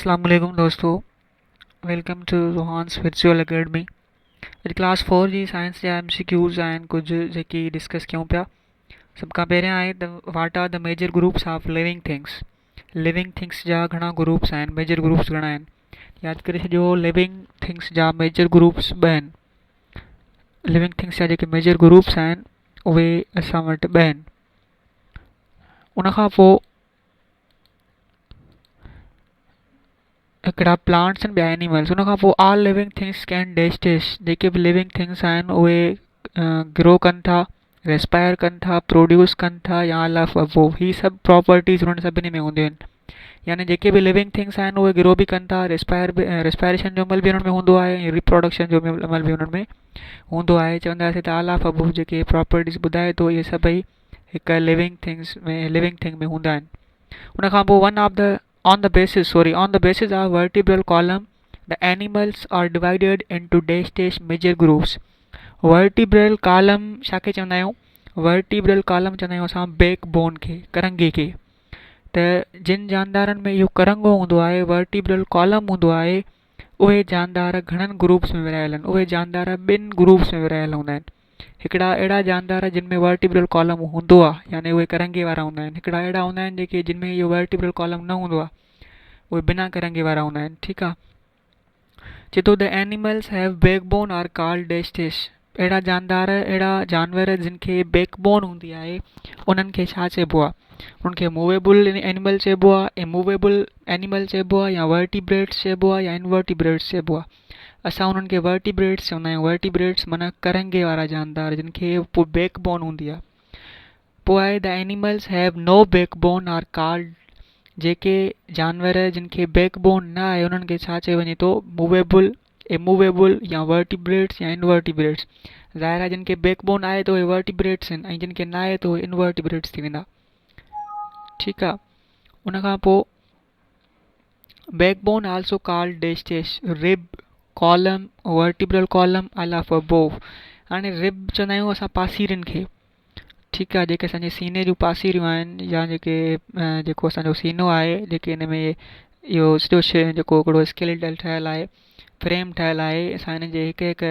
अस्सलाम वालेकुम दोस्तों। Welcome to Rohan's virtual academy. अॼु क्लास 4 जी साइंस जा MCQs आहिनि कुझु जेकी डिस्कस कयूं पिया। सभ खां पहिरियां आहे what are the major groups of living things. Living things जा घणा ग्रुप्स आहिनि, मेजर ग्रुप्स घणा आहिनि, यादि करे छॾियो। लिविंग थिंग्स जा मेजर ग्रुप्स ॿ आहिनि। लिविंग थिंग्स जा जेके मेजर ग्रुप्स आहिनि उहे असां वटि ॿ आहिनि। उनखां पोइ हिकिड़ा प्लांट्स आहिनि, ॿिया एनिमल्स। उनखां पोइ ऑल लिविंग थिंग्स कैन डेस्टिस। जेके बि लिविंग थिंग्स आहिनि उहे ग्रो कनि था, रेस्पायर कनि था, प्रोड्यूस कनि था या ऑल ऑफ अबोव। ही सभु प्रॉपर्टीज़ उन्हनि सभिनी में हूंदियूं आहिनि। यानी जेके बि लिविंग थिंग्स आहिनि उहे ग्रो बि कनि था, रेस्पायरेशन जो अमल बि उन्हनि में हूंदो आहे ऐं रिप्रोडक्शन जो अमल बि उन्हनि में हूंदो आहे। चवंदासीं त ऑल ऑफ अबोव जेके प्रॉपर्टीज़ ॿुधाए थो, इहे सभई हिकु लिविंग थिंग में हूंदा आहिनि। उनखां पोइ on the basis of vertebral column, the animals are divided into distinct major groups. vertebral column छाखे चवंदा आहियूं? vertebral column चवंदा आहियूं असां बैकबोन खे, करंगे खे। त जिन जानदारनि में इहो करंगो हूंदो आहे, vertebral column हूंदो आहे, उहे जानदार घणनि ग्रुप्स में विरहायल आहिनि। उहे जानदार ॿिनि ग्रुप्स में विरहायल हूंदा आहिनि। हिकिड़ा अहिड़ा जानदार जिन में वर्टिब्रल कॉलम हूंदो आहे, यानी उहे करंगे वारा हूंदा आहिनि। हिकिड़ा अहिड़ा हूंदा आहिनि जेके जिन में इहो वर्टिब्रल कॉलम न हूंदो आहे, उहे बिना करंगे वारा हूंदा आहिनि। ठीकु आहे। चए थो the animals have backbone are called डेस्टिस। अहिड़ा जानवर जिन खे बैकबोन हूंदी आहे उन्हनि खे छा चइबो आहे? उन्हनि खे मूवेबल एनिमल चइबो आहे, इमूवेबल एनिमल चइबो आहे, या वर्टिब्रेट्स चइबो आहे, या इनवर्टिब्रेट्स चइबो आहे। असां उन्हनि खे वर्टिब्रेट्स चवंदा आहियूं। वर्टिब्रेट्स माना करंगे वारा जानदार जिन खे पोइ बैकबोन हूंदी आहे। पोइ आहे the animals have no backbone are called. जेके जानवर जिन खे बैकबोन न आहे उन्हनि खे छा चयो वञे थो? मूवेबल, इमूवेबल, या वर्टिब्रेट्स या इनवर्टिब्रेट्स। ज़ाहिर आहे जिन खे बैकबोन आहे त उहे वर्टिब्रेट्स आहिनि ऐं जिन खे न आहे त उहे इनवर्टिब्रेट्स थी वेंदा। ठीकु आहे। उनखां पोइ बैकबोन आल्सो कॉल्ड डेस्टिस, rib, column, vertebral column, all of above. हाणे रिब चवंदा आहियूं असां पासीरनि खे। ठीकु आहे। जेके असांजे सीने जूं पासीरियूं आहिनि, या जेको असांजो सीनो आहे, जेके हिन में इहो सॼो जेको हिकिड़ो स्केलेटल ठहियलु आहे, फ्रेम ठहियलु आहे, असां हिन जे हिकु हिकु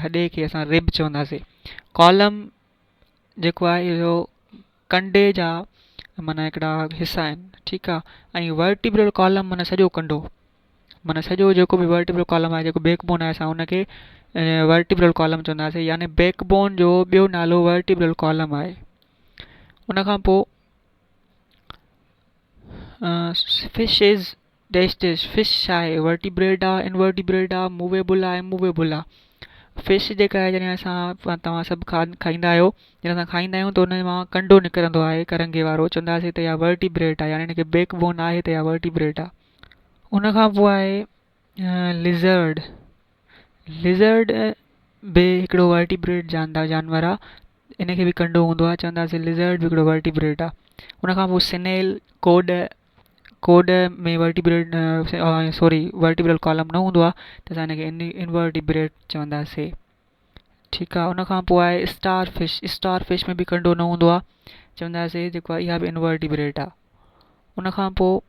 हॾे खे असां रिब चवंदासीं। कॉलम जेको आहे इहो कंडे जा माना हिकिड़ा हिसा आहिनि। ठीकु आहे। ऐं वर्टिब्रल कॉलम माना सॼो कंडो, माना सॼो जेको बि वर्टिब्रल कॉलम आहे, जेको बैकबोन आहे, असां हुनखे वर्टिब्रल कॉलम चवंदासीं। यानी बैकबोन जो ॿियो नालो वर्टिब्रल कॉलम आहे। उनखां पोइ फिश इज़ डेस्टिस। फिश छा आहे? वर्टिब्रेट आहे, इनवर्टिब्रेट आहे, मूवेबल आहे, इमूवेबल आहे। फिश जेका आहे, जॾहिं तव्हां सभु खाईंदा आहियो, जॾहिं असां खाईंदा आहियूं त उन मां कंडो निकिरंदो आहे करंगे वारो, चवंदासीं त इहा वर्टिब्रेट आहे, यानी हिनखे बैकबोन आहे त इहा वर्टिब्रेट आहे। उनखां पोइ आहे लिज़र्ड। लिज़र्ड बि हिकिड़ो वर्टिब्रेट जानवर आहे। इनखे बि कंडो हूंदो आहे, चवंदासीं लिज़र्ड बि हिकिड़ो वर्टिब्रेट आहे। उनखां पोइ स्नेल, कोड में वर्टिब्रल कॉलम न हूंदो आहे, त असां हिनखे इनवर्टिब्रेट चवंदासीं। ठीकु आहे। उनखां पोइ आहे स्टार फिश। स्टार फिश में बि कंडो न हूंदो आहे, चवंदासीं जेको आहे इहा बि इनवर्टिब्रेट आहे। उनखां पोइ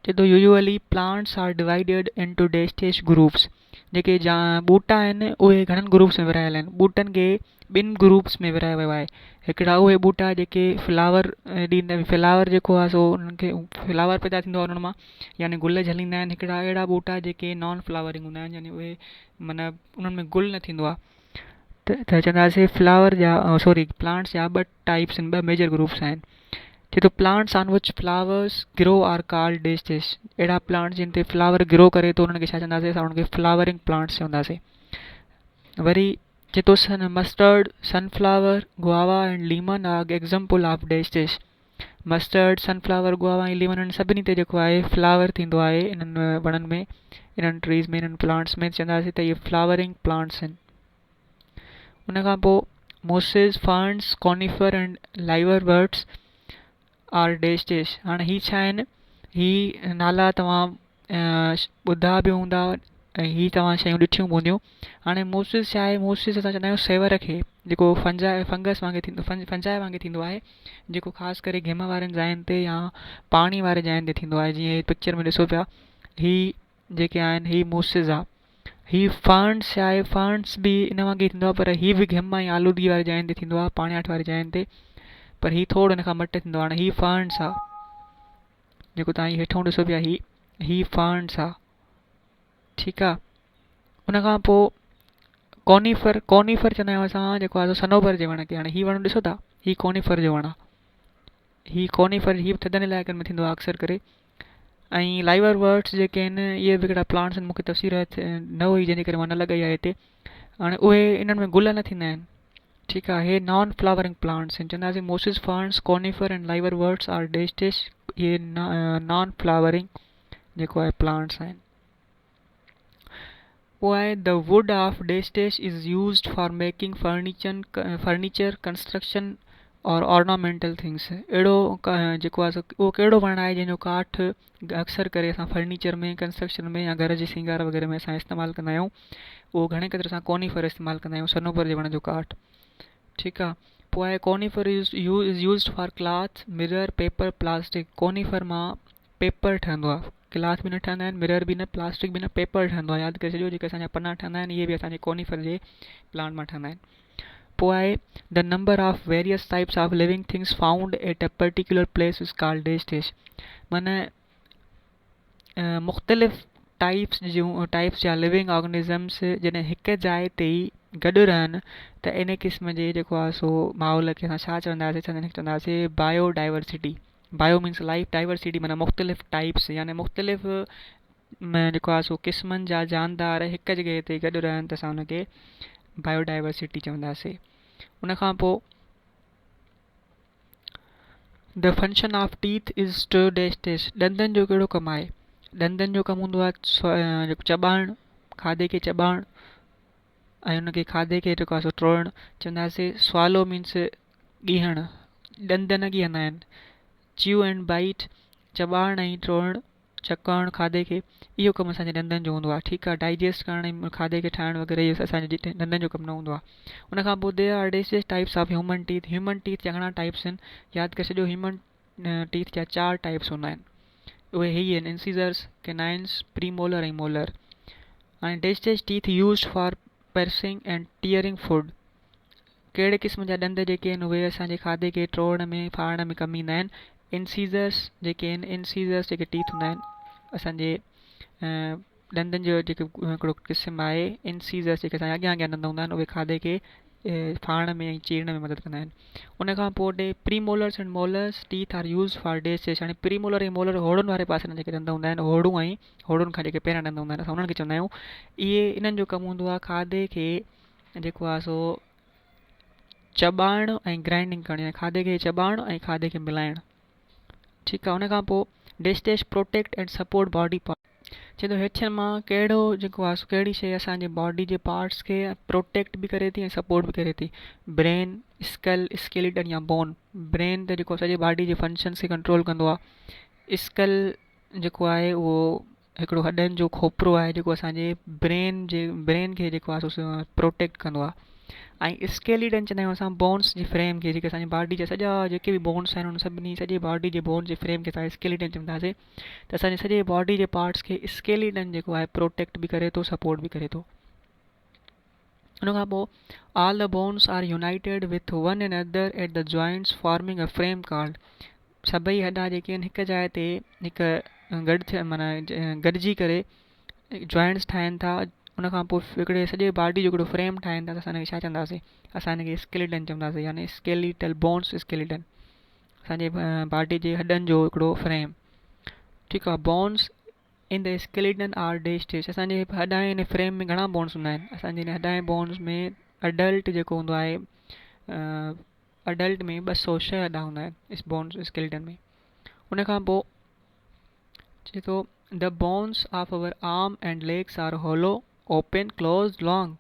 चए थो usually plants are divided into distinct groups. जेके ॿूटा आहिनि उहे घणनि ग्रुप्स में विरहायल आहिनि। ॿूटनि खे ॿिनि ग्रुप्स में विरहायो वियो आहे। हिकिड़ा उहे ॿूटा जेके फ्लावर फ्लावर जेको आहे सो उन्हनि खे फ्लावर पैदा थींदो आहे उन्हनि मां, यानी गुल झलींदा आहिनि। हिकिड़ा अहिड़ा ॿूटा जेके नॉन फ्लावरिंग हूंदा आहिनि, यानी उहे माना उन्हनि में गुल न थींदो आहे। त चवंदासीं प्लांट्स जा ॿ टाइप्स आहिनि, ॿ मेजर ग्रुप्स आहिनि। चए थो plants on which flowers grow are called डेस्टिस। अहिड़ा प्लांट्स जिन ते फ्लावर ग्रो करे थो उन्हनि खे छा चवंदासीं? असां उन्हनि खे फ्लावरिंग प्लांट्स चवंदासीं। वरी चए थो mustard, sunflower, guava and lemon are example of डेस्टिस। मस्टर्ड, सनफ्लावर, गुआवा ऐं लीमन, इन्हनि सभिनी ते जेको आहे फ्लावर थींदो आहे इन्हनि वणनि में, इन्हनि ट्रीज़ में, इन्हनि प्लांट्स में, चवंदासीं त इहे फ्लावरिंग प्लांट्स आहिनि। उनखां पोइ mosses, ferns, conifer and liverworts are डेस्टिस। हाणे ही छा आहिनि? ही नाला तव्हां ॿुधा बि हूंदा ऐं ही तव्हां शयूं ॾिठियूं हूंदियूं। हाणे मोसिस छा आहे? मोसिस असां चवंदा आहियूं सेवर खे, जेको फंगस वांगुरु थींदो, फंजाए वांगुरु थींदो आहे, जेको ख़ासि करे गेम वारनि जायुनि ते या पाणी वारे जायुनि ते थींदो आहे। जीअं पिक्चर में ॾिसो पिया, ही जेके आहिनि ही मूसिस आहे। ही फर्न्स छा आहे, फर्न्स बि इन वांगुरु थींदो आहे, पर ही बि घिम ऐं आलूदगी वारी जॻहियुनि ते थींदो आहे, पाणियाठ वारी जॻहियुनि ते, पर ही थोरो हिन खां मटे थींदो आहे। हाणे ही फर्न्स आहे, जेको तव्हां हेठों ॾिसो पिया, ही फर्न्स आहे, ठीकु आहे। उन खां पोइ कॉनीफर, कॉनीफर चवंदा आहियूं असां जेको आहे सनोबर जे वण खे। हाणे ही वण ॾिसो था, ही कॉनीफर जो वण आहे। ही कॉनीफर ही बि थधनि इलाइक़नि में थींदो आहे अक्सर करे। ऐं लाइवर वर्ड्स जेके आहिनि इहे बि हिकिड़ा प्लांट्स आहिनि, मूंखे तफ़सीर न हुई जंहिंजे करे मां न लॻाई आहे हिते। हाणे उहे इन्हनि में गुल न थींदा आहिनि, ठीकु आहे। हे नॉन फ्लावरिंग प्लांट्स आहिनि, चवंदासीं mosses, ferns, conifer and liverworts are डेस्टिस, इहे नॉन फ्लावरिंग जेको आहे प्लांट्स आहिनि। पोइ आहे द वुड ऑफ डेस्टिस is used for making furniture construction और ऑर्नामेंटल थिंग्स। अहिड़ो जेको आहे उहो कहिड़ो वण आहे जंहिंजो काठ अक्सर करे असां फर्नीचर में, कंस्ट्रक्शन में या घर जे सिंगार वग़ैरह में असां इस्तेमालु कंदा आहियूं, उहो घणे क़दुरु असां कॉनीफर इस्तेमालु कंदा आहियूं, सनोबर जे वण जो काठ, ठीकु आहे। पोइ आहे conifer is used for cloth, mirror, paper, plastic. Conifer मां पेपर ठहंदो आहे, क्लॉथ बि न ठहंदा आहिनि, मिरर बि न, प्लास्टिक बि न, पेपर ठहंदो आहे। यादि करे छॾियो, जेके असांजा पना ठहंदा आहिनि इहे बि असांजे कॉनीफर जे प्लांट मां ठहंदा आहिनि। पोइ आहे the number of various types of living things found at a particular place is called डेस्टिस। माना मुख़्तलिफ़ टाइप्स जा लिविंग ऑर्गेनिज़म्स जॾहिं हिकु जाइ ते ई गॾु रहनि त इन क़िस्म जे जेको आहे सो माहौल खे असां छा चवंदासीं, biodiversity. Bio means life, diversity माना मुख़्तलिफ़ टाइप्स, यानी मुख़्तलिफ़ जेको आहे सो क़िस्मनि जा जानदार हिकु जॻह ते गॾु रहनि त असां हुनखे बायोडाइवर्सिटी चवंदासीं। उन खां पोइ the function of teeth is to डेस्टिस। ॾंदनि जो कहिड़ो कमु आहे? ॾंदनि जो कमु हूंदो आहे जेको चॿाइणु, खाधे खे चॿाइणु ऐं हुनखे खाधे खे जेको आहे सो टोड़णु, चवंदासीं स्वालो मीन्स ॻीहणु, ॾंद न ॻीहंदा आहिनि। च्यू एंड बाइट, चॿाइणु ऐं टोड़णु, चकणु खाधे खे, इहो कमु असांजे ॾंदनि जो हूंदो आहे, ठीकु आहे। डाइजेस्ट करणु ऐं खाधे खे ठाहिणु वग़ैरह इहो असांजे ॾंदनि जो कमु न हूंदो आहे। उन खां पोइ देयर आर डेसिस types of human teeth. Human teeth जा घणा टाइप्स आहिनि, यादि करे छॾियो, ह्यूमन टीथ जा 4 टाइप्स हूंदा आहिनि, उहे ही आहिनि, इंसीजर्स, केनाइन्स, प्रीमोलर ऐं मोलर। हाणे डेस्टिस teeth used for piercing and tearing food. कहिड़े क़िस्म जा ॾंद जेके आहिनि उहे असांजे खाधे खे टोड़ण में, फाड़ण में कमु ईंदा आहिनि। इंसीजर्स जेके आहिनि, इंसीजर्स जेके टीथ हूंदा आहिनि असांजे ॾंदनि जो जेको हिकिड़ो क़िस्म आहे, इंसीजर्स जेके असांजा अॻियां ॾंद हूंदा आहिनि उहे खाधे खे फाड़ण में ऐं चीरण में मदद कंदा आहिनि। उन खां पोइ premolars and molars teeth are use for डेस्टिस। हाणे प्रीमोलर ऐं मोलर होड़ुनि वारे पासे जेके ॾंद हूंदा आहिनि, होड़ूं ऐं होड़ुनि खां जेके पहिरियां ॾंद हूंदा आहिनि असां उन्हनि खे चवंदा आहियूं। इहे इन्हनि जो कमु हूंदो आहे खाधे खे जेको आहे सो चॿाइणु ऐं ग्राइंडिंग करणी आहे, खाधे खे चॿाइणु ऐं खाधे खे मिलाइणु, ठीकु आहे। उन खां पोइ डेस्टिस protect and support body part. चए थो हेठियनि मां कहिड़ो जेको आहे कहिड़ी शइ असांजे बॉडी जे पार्ट्स खे प्रोटेक्ट बि करे थी ऐं सपोर्ट बि करे थी। ब्रेन, स्कल, स्केलेटन या बोन। ब्रेन त जेको सॼे बॉडी जे फंक्शन्स खे कंट्रोल कंदो आहे। स्कल जेको आहे उहो हिकिड़ो हॾनि जो खोपरो आहे जेको असांजे ब्रेन खे जेको आहे सो प्रोटेक्ट कंदो आहे। ऐं स्केलेटन चवंदा आहियूं असां बोन्स जी फ्रेम खे, जेके असांजी बॉडी जा सॼा जेके बि बोन्स आहिनि उन सभिनी सॼे बॉडी जे बोन जे फ्रेम खे असां स्केलेटन चवंदासीं। त असांजे सॼे बॉडी जे पार्ट्स खे स्केलेटन जेको आहे प्रोटेक्ट बि करे थो, सपोर्ट बि करे थो। उन खां पोइ all the bones are united with one and other at the joints forming a frame called. सभई हॾा जेके आहिनि हिकु जाइ ते हिकु गॾु थिया माना गॾिजी करे जॉइंट्स ठाहिनि था। उन खां पोइ हिकिड़े सॼे बॉडी जो हिकिड़ो फ्रेम ठाहिनि था त असां हिनखे छा चवंदासीं, असां हिनखे स्केलेटन चवंदासीं, यानी स्केलेटल बोन्स स्केलेटन, असांजे बॉडी जे हॾनि जो हिकिड़ो फ्रेम, ठीकु आहे। Bones in the skeleton R डेस्टिस। असांजे हॾा इन फ्रेम में घणा बोन्स हूंदा आहिनि, असांजे हिन हॾा बोन्स में अडल्ट जेको हूंदो आहे अडल्ट में 206 हॾा हूंदा आहिनि इस बोन्स स्केलेटन में। उन खां पोइ चए थो the bones of our arm and legs are hollow, open, close, long.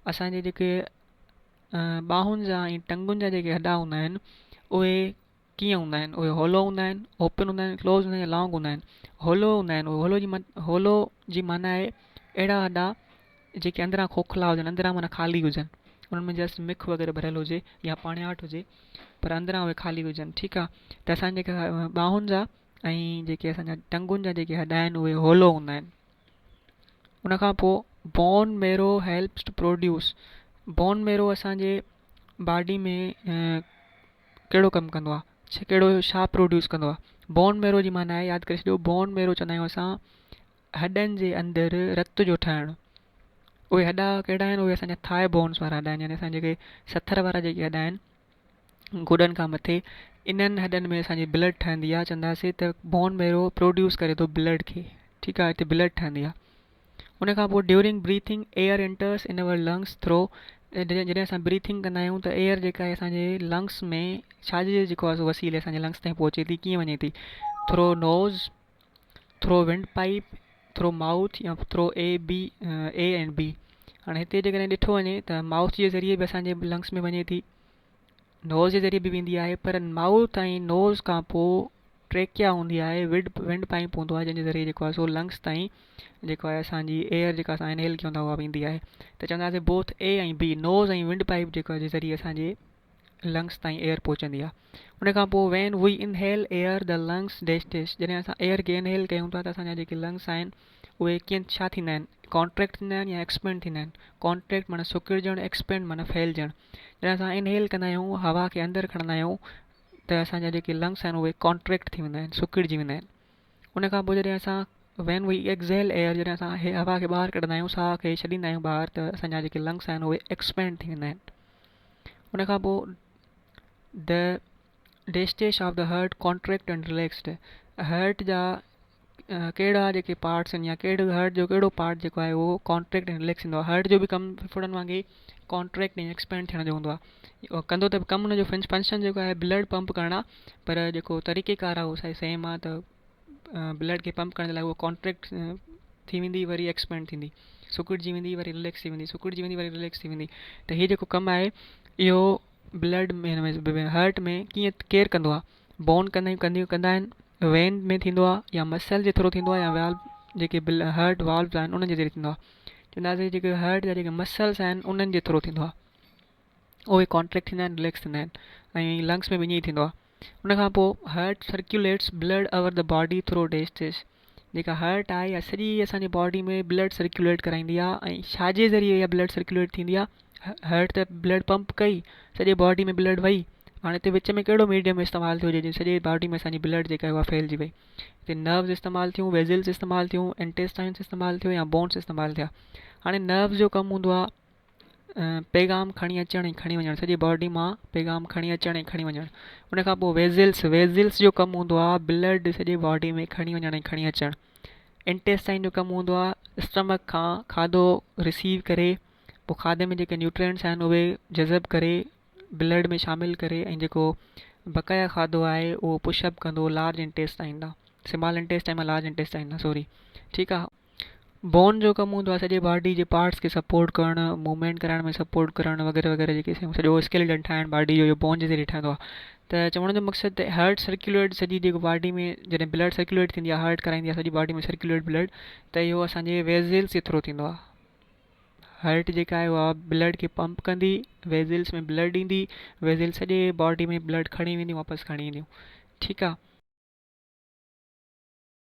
असांजे जेके ॿाहुनि जा ऐं टंगुनि जा जेके हॾा हूंदा आहिनि उहे कीअं हूंदा आहिनि, उहे होलो हूंदा आहिनि, ओपन हूंदा आहिनि, क्लोज हूंदा आहिनि या लॉन्ग हूंदा आहिनि। होलो हूंदा आहिनि, होलो जी माना आहे अहिड़ा हॾा जेके अंदरां खोखला हुजनि, अंदरां माना ख़ाली हुजनि, उन्हनि में जस्ट मिख वग़ैरह भरियल हुजे या पाणियाठ हुजे पर अंदरां उहे ख़ाली हुजनि, ठीकु आहे। त असांजे ॿाहुनि जा ऐं जेके असांजा टंगुनि जा जेके हॾा आहिनि उहे होलो हूंदा आहिनि। उन खां पोइ bone marrow helps two produce. Bone marrow असांजे बॉडी में कहिड़ो कमु कंदो आहे, कहिड़ो छा प्रोड्यूस कंदो आहे। बोन मेरो जी माना आहे, यादि करे छॾियो, बोन मेरो चवंदा आहियूं असां हॾनि जे अंदरि रत जो ठहिणु। उहे हॾा कहिड़ा आहिनि, उहे असांजा थाए बोन्स वारा हॾा आहिनि, यानी असां जेके सथर वारा जेके हॾा आहिनि गुॾनि खां मथे, इन्हनि हॾनि में असांजी ब्लड ठहंदी आहे। चवंदासीं त बोन मेरो प्रोड्यूस करे थो ब्लड खे, ठीकु आहे, हिते ब्लड ठहंदी आहे। उन खां पोइ during breathing air enters in our lungs throw. जॾहिं असां ब्रीथिंग कंदा आहियूं त एयर जेका आहे असांजे लंग्स में छाजे जेको आहे वसीले असांजे लंग्स ताईं पहुचे थी, कीअं वञे थी, through nose, through windpipe, through mouth, या थ्रो ए एंड बी। हाणे हिते जेकॾहिं ॾिठो वञे त माउथ जे ज़रिए बि असांजे लंग्स में वञे थी, नोज़ जे ज़रिए बि वेंदी आहे, पर माउथ ऐं नोज़ खां पोइ ट्रेकिया हूंदी आहे, विंड पाइप हूंदो आहे, जंहिंजे ज़रिए जेको आहे सो लंग्स ताईं जेको आहे असांजी एयर जेका असां इनहेल कयूं था उहा वेंदी आहे। त चवंदासीं बोथ ए ऐं बी, नोज़ ऐं विंड पाइप जेको जे ज़रिए असांजे लंग्स ताईं एयर पहुचंदी आहे। उन खां पोइ when we inhale air the lungs डेस्टिस। जॾहिं असां एयर खे इनहेल कयूं था त असांजा जेके लंग्स आहिनि उहे कीअं छा थींदा आहिनि, कॉन्ट्रैक्ट थींदा आहिनि या एक्सपेंड थींदा आहिनि। कॉन्ट्रैक्ट माना सुकिड़जणु, एक्सपेंड माना फैलजणु। जॾहिं असां इनहेल कंदा आहियूं, हवा खे अंदरि खणंदा आहियूं, त असांजा जेके लंग्स आहिनि उहे कॉन्ट्रैक्ट थी वेंदा आहिनि, सुकिड़जी वेंदा आहिनि। उन खां पोइ जॾहिं असां वैन वी एक्ज़ेल एयर, जॾहिं असां हवा खे ॿाहिरि कढंदा आहियूं, साह खे छॾींदा आहियूं ॿाहिरि, त असांजा जेके लंग्स आहिनि उहे एक्सपेंड थी वेंदा आहिनि। उन खां पोइ द डेस्टेज of the heart contract and relaxed. Heart जा कहिड़ा जेके पार्ट्स आहिनि, या कहिड़ो हर्ट जो कहिड़ो पार्ट जेको आहे उहो कॉन्ट्रैक्ट ऐं रिलैक्स थींदो आहे। हर्ट जो बि कमु फुड़नि वांगुरु कॉन्ट्रैक्ट ऐं एक्सपेंड थियण जो हूंदो आहे। कंदो त कमु हुनजो फंक्शन जेको आहे ब्लड पंप करणु आहे, पर जेको तरीक़ेकार आहे उहो सेम आहे। त ब्लड खे पंप करण जे लाइ उहो कॉन्ट्रैक्ट थी वेंदी, वरी एक्सपेंड थींदी, सुकिड़जी वेंदी, वरी रिलैक्स थी वेंदी, सुकिड़जी वेंदी, वरी रिलैक्स थी वेंदी। त हीअ जेको कमु आहे इहो ब्लड में हर्ट में कीअं केयर कंदो आहे, बोन कंदा आहिनि, वेन में थींदो आहे, या मसल जे थ्रू थींदो आहे, या वाल्व जेके हर्ट वाल्व्स आहिनि उन्हनि जे ज़रिए थींदो आहे। चवंदासीं जेके हर्ट जा जेके मसल्स आहिनि उन्हनि जे थ्रू थींदो आहे, उहे कॉन्ट्रैक्ट थींदा आहिनि, रिलैक्स थींदा आहिनि, ऐं लंग्स में बि ईअं ई थींदो आहे। उन खां पोइ heart circulates blood over the body through डेस्टिस। जेका हर्ट आहे या सॼी असांजी बॉडी में ब्लड सर्कुलेट कराईंदी आहे। ऐं छाजे ज़रिए इहा ब्लड सर्कुलेट थींदी आहे, हर्ट त ब्लड पंप कई, सॼे बॉडी में ब्लड वई, हाणे हिते विच में कहिड़ो मीडियम इस्तेमालु थियो जंहिं सॼे बॉडी में असांजी ब्लड जेका आहे उहा फैलिजी वई। हिते नर्व्स इस्तेमालु थियूं, वेज़ल्स इस्तेमालु थियूं, इंटेस्टाइन्स इस्तेमालु थियो, या बोन्स इस्तेमालु थिया। हाणे नर्व्स जो कमु हूंदो आहे पैगाम खणी अचणु ऐं खणी वञणु, सॼी बॉडी मां पैगाम खणी अचणु ऐं खणी वञणु। उन खां पोइ वेज़ल्स जो कमु हूंदो आहे ब्लड सॼे बॉडी में खणी वञणु ऐं खणी अचणु। इंटेस्टाइन जो कमु हूंदो आहे स्टमक खां खाधो रिसीव करे, पोइ खाधे में जेके न्यूट्रिएंट्स आहिनि उहे जज़ब करे ब्लड में शामिलु करे, ऐं जेको बक़ाया खाधो आहे उहो पुशअप कंदो लार्ज इंटेस्टाइन ॾांहुं, स्मॉल इंटेस्टाइन मां लार्ज इंटेस्टाइन ॾांहुं, सॉरी, ठीकु आहे। बोन जो कमु हूंदो आहे सॼे बॉडी जे पार्ट्स खे सपोर्ट करणु, मूवमेंट करण में सपोर्ट करणु, वग़ैरह वग़ैरह जेके सॼो स्केलेटन ठाहिणु बॉडी जो, इहो बोन जे ज़रिए ठहंदो आहे। त चवण जो मक़सदु हार्ट सर्कुलेट, सॼी जेको बॉडी में जॾहिं ब्लड सर्कुलेट थींदी आहे, हार्ट कराईंदी आहे सॼी बॉडी में सर्कुलेट ब्लड, त इहो असांजे वेज़ल्स जे थ्रू थींदो आहे। हार्ट जेका आहे उहा ब्लड खे पंप कंदी, वेज़ल्स में ब्लड ईंदी, वेज़ल्स सॼे बॉडी में ब्लड खणी वेंदियूं, वापसि खणी ईंदियूं, ठीकु आहे।